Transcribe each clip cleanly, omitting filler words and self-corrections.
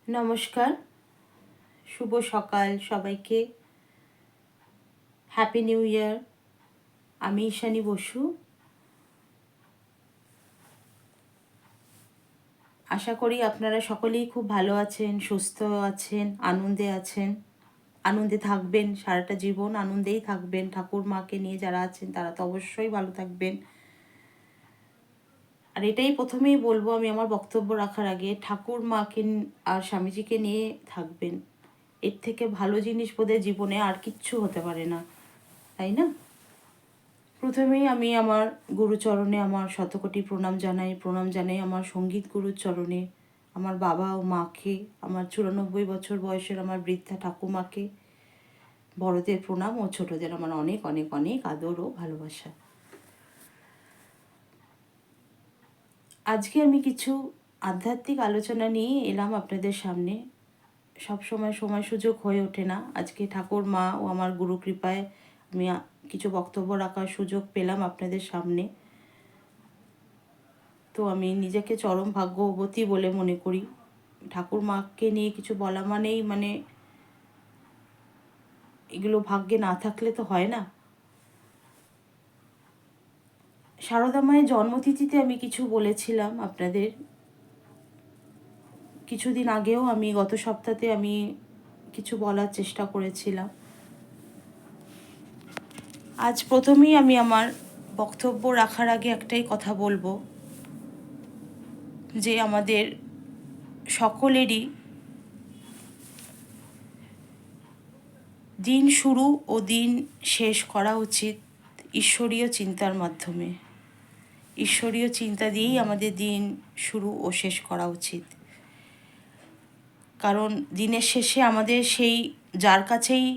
নমস্কার, শুভ সকাল সবাইকে। Happy new year. আমি ঈশানী বসু। আশা করি আপনারা সকলেই খুব ভালো আছেন, সুস্থ আছেন, আনন্দে আছেন। আনন্দে থাকবেন, সারাটা জীবন আনন্দেই থাকবেন। ঠাকুর মাকে নিয়ে যারা আছেন তারা তো অবশ্যই ভালো থাকবেন। আর এটাই প্রথমেই বলবো আমি আমার বক্তব্য রাখার আগে, ঠাকুর মাকে আর স্বামীজিকে নিয়ে থাকবেন। এর থেকে ভালো জিনিস বোধহয় জীবনে আর কিচ্ছু হতে পারে না, তাই না? প্রথমেই আমি আমার গুরুচরণে আমার শতকোটি প্রণাম জানাই আমার সঙ্গীত গুরুর চরণে, আমার বাবা ও মাকে, আমার 94 বছর বয়সের আমার বৃদ্ধা ঠাকুমাকে। বড়দের প্রণাম ও ছোটদের আমার অনেক অনেক অনেক আদর ও ভালোবাসা। আজকে আমি কিছু আধ্যাত্মিক আলোচনা নিয়ে এলাম আপনাদের সামনে। সব সময় সুযোগ হয়ে ওঠে না। আজকে ঠাকুর মা ও আমার গুরু কৃপায় আমি কিছু বক্তব্য রাখার সুযোগ পেলাম আপনাদের সামনে। তো আমি নিজেকে চরম ভাগ্যবতী বলে মনে করি। ঠাকুর মাকে নিয়ে কিছু বলা মানে এগুলো ভাগ্যে না থাকলে তো হয় না। সারদা মায়ের জন্মতিথিতে আমি কিছু বলেছিলাম আপনাদের। কিছুদিন আগেও আমি গত সপ্তাহে আমি কিছু বলার চেষ্টা করেছিলাম। আজ প্রথমেই আমি আমার বক্তব্য রাখার আগে একটাই কথা বলবো, যে আমাদের সকলেরই দিন শুরু ও দিন শেষ করা উচিত ঈশ্বরীয় চিন্তার মাধ্যমে। ঈশ্বরীয় চিন্তা দিয়েই আমাদের দিন শুরু ও শেষ করা উচিত। কারণ দিনের শেষে আমাদের সেই যার কাছেই,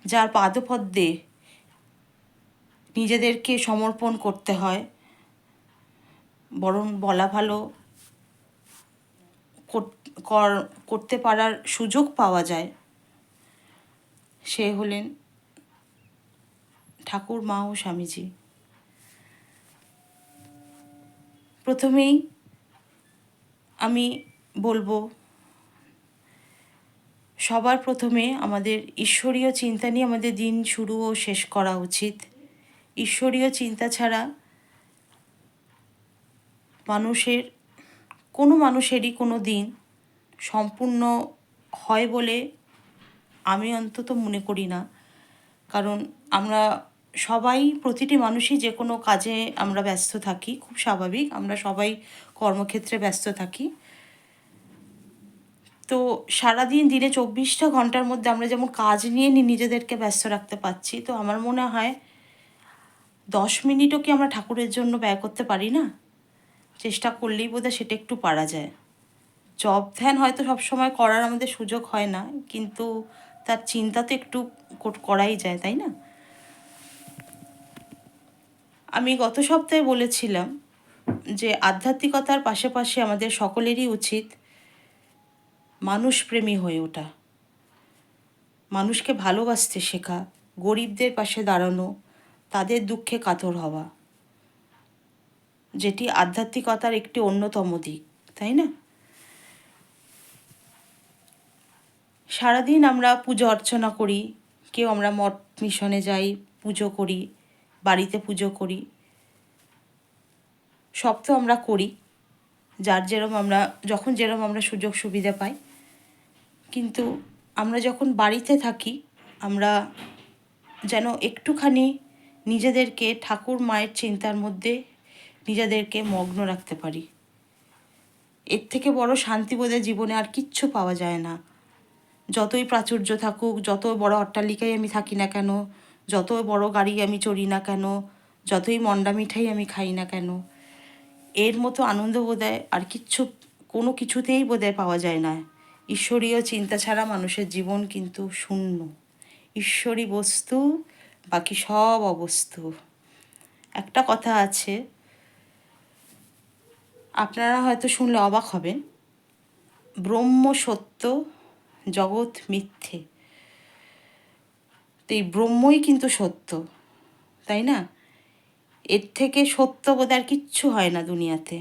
যার পাদপদ্মে নিজেদেরকে সমর্পণ করতে হয়, বরং বলা ভালো করতে পারার সুযোগ পাওয়া যায়, সে হলেন ঠাকুর মা ও স্বামীজি। প্রথমেই আমি বলবো, সবার প্রথমে আমাদের ঈশ্বরীয় চিন্তা নিয়ে আমাদের দিন শুরু ও শেষ করা উচিত। ঈশ্বরীয় চিন্তা ছাড়া মানুষেরই কোনো দিন সম্পূর্ণ হয় বলে আমি অন্তত মনে করি না। কারণ আমরা সবাই, প্রতিটি মানুষই যে কোনো কাজে আমরা ব্যস্ত থাকি, খুব স্বাভাবিক। আমরা সবাই কর্মক্ষেত্রে ব্যস্ত থাকি। তো সারাদিন দিনে 24টা ঘন্টার মধ্যে আমরা যেমন কাজ নিয়ে নিজেদেরকে ব্যস্ত রাখতে পারছি, তো আমার মনে হয় 10 মিনিটও কি আমরা ঠাকুরের জন্য ব্যয় করতে পারি না? চেষ্টা করলেই বোধহয় সেটা একটু পারা যায়। জব ধ্যান হয়তো সবসময় করার আমাদের সুযোগ হয় না, কিন্তু তার চিন্তা তো একটু করাই যায়, তাই না? আমি গত সপ্তাহে বলেছিলাম যে আধ্যাত্মিকতার পাশাপাশি আমাদের সকলেরই উচিত মানুষপ্রেমী হয়ে ওঠা, মানুষকে ভালোবাসতে শেখা, গরিবদের পাশে দাঁড়ানো, তাদের দুঃখে কাতর হওয়া, যেটি আধ্যাত্মিকতার একটি অন্যতম দিক, তাই না? সারাদিন আমরা পুজো অর্চনা করি, কেউ আমরা মঠ মিশনে যাই, পুজো করি, বাড়িতে পুজো করি, সব তো আমরা করি যার যখন যেরকম আমরা সুযোগ সুবিধা পাই। কিন্তু আমরা যখন বাড়িতে থাকি, আমরা যেন একটুখানি নিজেদেরকে ঠাকুর মায়ের চিন্তার মধ্যে নিজেদেরকে মগ্ন রাখতে পারি। এর থেকে বড় শান্তি বোধহয় জীবনে আর কিচ্ছু পাওয়া যায় না। যতই প্রাচুর্য থাকুক, যত বড় অট্টালিকায় আমি থাকি না কেন, যত বড় গাড়ি আমি চড়ি না কেন, যতই মন্ডা মিঠাই আমি খাই না কেন, এর মতো আনন্দ বোধহয় আর কোনো কিছুতেই বোধহয় পাওয়া যায় না। ঈশ্বরীয় চিন্তা ছাড়া মানুষের জীবন কিন্তু শূন্য। ঈশ্বরী বস্তু, বাকি সব অবস্তু। একটা কথা আছে, আপনারা হয়তো শুনলে অবাক হবেন, ব্রহ্ম সত্য, জগৎ মিথ্যে। তো এই ব্রহ্মই কিন্তু সত্য, তাই না? এর থেকে সত্য বোধ আর কিচ্ছু হয় না দুনিয়াতে।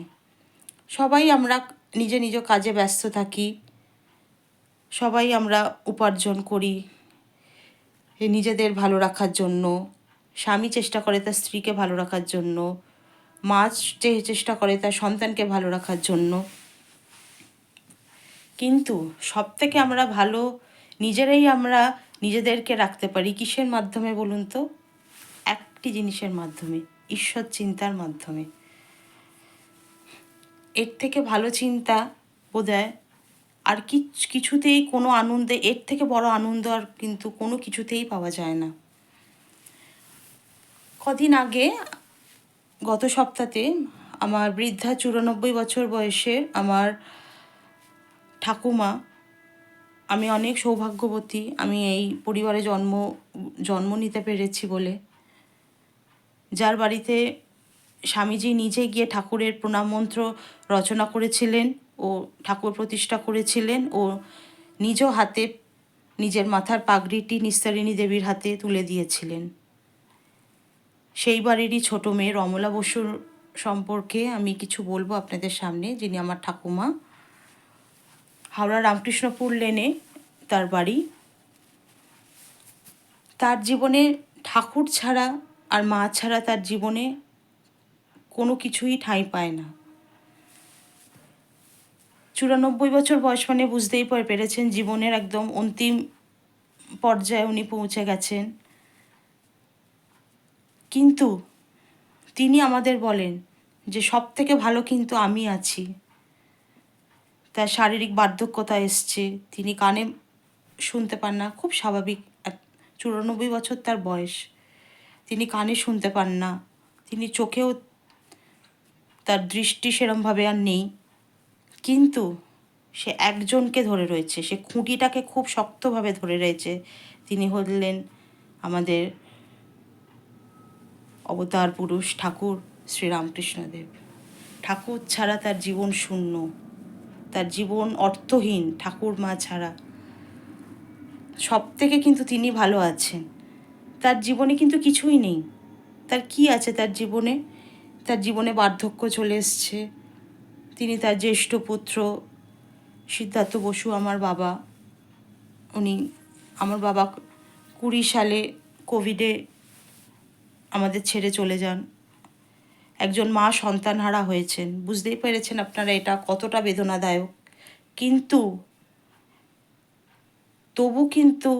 সবাই আমরা নিজ নিজ কাজে ব্যস্ত থাকি, সবাই আমরা উপার্জন করি নিজেদের ভালো রাখার জন্য। স্বামী চেষ্টা করে তার স্ত্রীকে ভালো রাখার জন্য, মা চেষ্টা করে তার সন্তানকে ভালো রাখার জন্য। কিন্তু সব থেকে আমরা ভালো নিজেরাই আমরা নিজেদেরকে রাখতে পারি কিসের মাধ্যমে বলুন তো? একটি জিনিসের মাধ্যমে, ঈশ্বর চিন্তার মাধ্যমে। এর থেকে ভালো চিন্তা বোধহয় আর কিছুতেই কোনো আনন্দে, এর থেকে বড় আনন্দ আর কিন্তু কোনো কিছুতেই পাওয়া যায় না। কদিন আগে গত সপ্তাহে আমার বৃদ্ধা 94 বছর বয়সের আমার ঠাকুমা, আমি অনেক সৌভাগ্যবতী, আমি এই পরিবারে জন্ম নিতে পেরেছি বলে, যার বাড়িতে স্বামীজি নিজে গিয়ে ঠাকুরের প্রণাম মন্ত্র রচনা করেছিলেন ও ঠাকুর প্রতিষ্ঠা করেছিলেন ও নিজ হাতে নিজের মাথার পাগড়িটি নিস্তারিণী দেবীর হাতে তুলে দিয়েছিলেন। সেই বাড়িরই ছোট মেয়ে রমলা বসুর সম্পর্কে আমি কিছু বলবো আপনাদের সামনে, যিনি আমার ঠাকুমা। হাওড়া রামকৃষ্ণপুর লেনে তার বাড়ি। তার জীবনে ঠাকুর ছাড়া আর মা ছাড়া তার জীবনে কোনো কিছুই ঠাঁই পায় না। 94 বছর বয়স মানে বুঝতেই পেরেছেন জীবনের একদম অন্তিম পর্যায়ে উনি পৌঁছে গেছেন। কিন্তু তিনি আমাদের বলেন যে সব থেকে ভালো কিন্তু আমি আছি। তার শারীরিক বার্ধক্যতা এসছে, তিনি কানে শুনতে পান না, খুব স্বাভাবিক, 94 বছর তার বয়স। তিনি কানে শুনতে পান না, তিনি চোখেও তার দৃষ্টি সেরমভাবে আর নেই, কিন্তু সে একজনকে ধরে রয়েছে, সে খুঁটিটাকে খুব শক্তভাবে ধরে রয়েছে। তিনি হলেন আমাদের অবতার পুরুষ ঠাকুর শ্রীরামকৃষ্ণদেব। ঠাকুর ছাড়া তার জীবন শূন্য, তার জীবন অর্থহীন। ঠাকুর মা ছাড়া সব থেকে কিন্তু তিনি ভালো আছেন। তার জীবনে কিন্তু কিছুই নেই। তার কি আছে তার জীবনে? তার জীবনে বার্ধক্য চলে এসছে। তিনি তার জ্যেষ্ঠ পুত্র সিদ্ধার্থ বসু, আমার বাবা, আমার বাবা 20 সালে কোভিডে আমাদের ছেড়ে চলে যান। একজন মা সন্তানহারা হয়েছেন। বুঝতেই পেরেছেন আপনারা এটা কতটা বেদনাদায়ক। কিন্তু তবু কিন্তু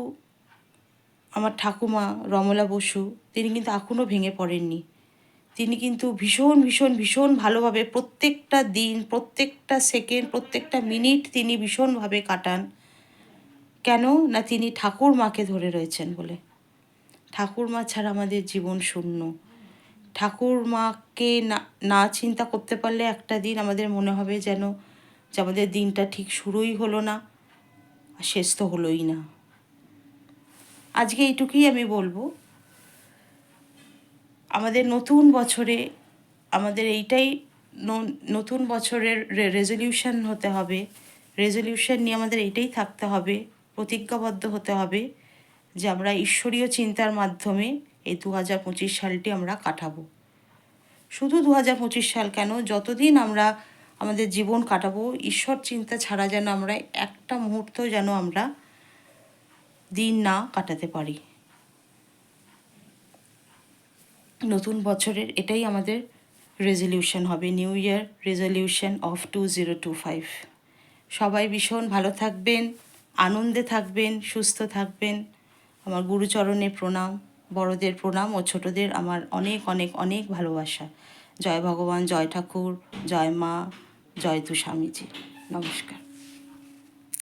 আমার ঠাকুমা রমলা বসু, তিনি কিন্তু এখনও ভেঙে পড়েননি। তিনি কিন্তু ভীষণ ভীষণ ভীষণ ভালোভাবে প্রত্যেকটা দিন, প্রত্যেকটা সেকেন্ড, প্রত্যেকটা মিনিট তিনি ভীষণভাবে কাটান। কেন না? তিনি ঠাকুর মাকে ধরে রয়েছেন বলে। ঠাকুর মা ছাড়া আমাদের জীবন শূন্য। ঠাকুর মাকে না চিন্তা করতে পারলে একটা দিন আমাদের মনে হবে যেন যে আমাদের দিনটা ঠিক শুরুই হলো না আর শেষ তো হলোই না। আজকে এইটুকুই আমি বলবো, আমাদের নতুন বছরে আমাদের এইটাই নতুন বছরের রেজলিউশন হতে হবে। রেজলিউশন নিয়ে আমাদের এইটাই থাকতে হবে, প্রতিজ্ঞাবদ্ধ হতে হবে যে আমরা ঈশ্বরীয় চিন্তার মাধ্যমে এই 2025 সালটি আমরা কাটাবো। শুধু 2025 সাল কেন, যতদিন আমরা আমাদের জীবন কাটাবো, ঈশ্বর চিন্তা ছাড়া যেন আমরা একটা মুহূর্ত যেন আমরা দিন না কাটাতে পারি। নতুন বছরের এটাই আমাদের রেজলিউশন হবে, নিউ ইয়ার রেজলিউশন অফ 2025। সবাই ভীষণ ভালো থাকবেন, আনন্দে থাকবেন, সুস্থ থাকবেন। আমার গুরুচরণে প্রণাম, বড়দের প্রণাম ও ছোটদের আমার অনেক অনেক অনেক ভালোবাসা। জয় ভগবান, জয় ঠাকুর, জয় মা, জয় তু স্বামীজি। নমস্কার।